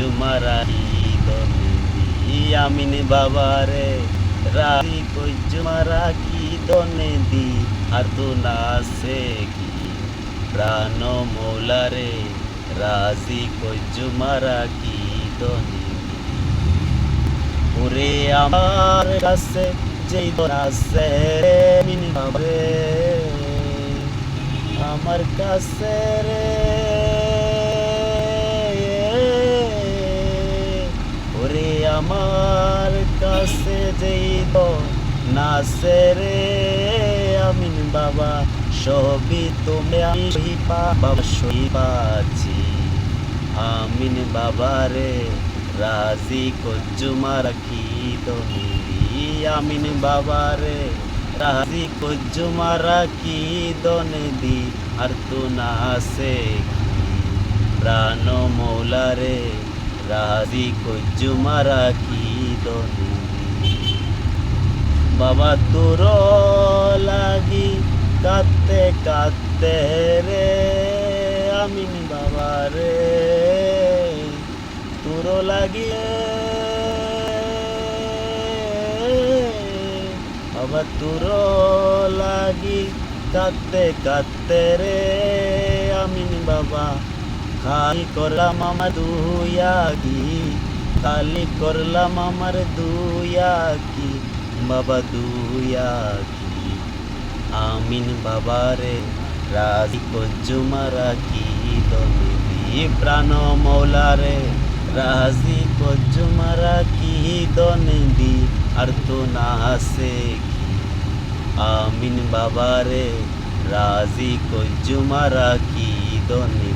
কজ্জুমারা কি আমিন বাবারে রাজি কজ্জুমারা কি দনে দি আর তো নাসে কি প্রাণ মৌলারে রাজি কজ্জুমারা কি দনে ওরে আমার কাছে যেই দন আছে মিন বাবারে আমার কাছে রে ওরে আমার কাছে যেই দন নাসে রে আমিন বাবা সবই তুমি আমি বাবা সই পাচ্ছি আমিন বাবা রে রাজি কজ্জুমারা কি দনে দি আমিন বাবা রে রাজি কজ্জুমারা কি দনে দি আর তো না আছে প্রাণ মৌলারে রাজি কজ্জুমারা কি দনে দি বাবা তোর লাগি কাঁদতে কাঁদতে রে আমিন বাবা রে তোর লাগিয়ে বাবা তোর লাগি কাঁদতে কাঁদতে রে আমিন বাবা খালি করলাম আমার দুয়াগি খালি করলাম আমার দুয়াগি বাবা দুয়াগি আমিন বাবা রে রাজি কজ্জুমারা কি দনে দি প্রাণ মৌলা রে রাজি কজ্জুমারা কি দনে দি আর তো না আছে কি আমিন বাবা রে রাজি কজ্জুমারা কি দনে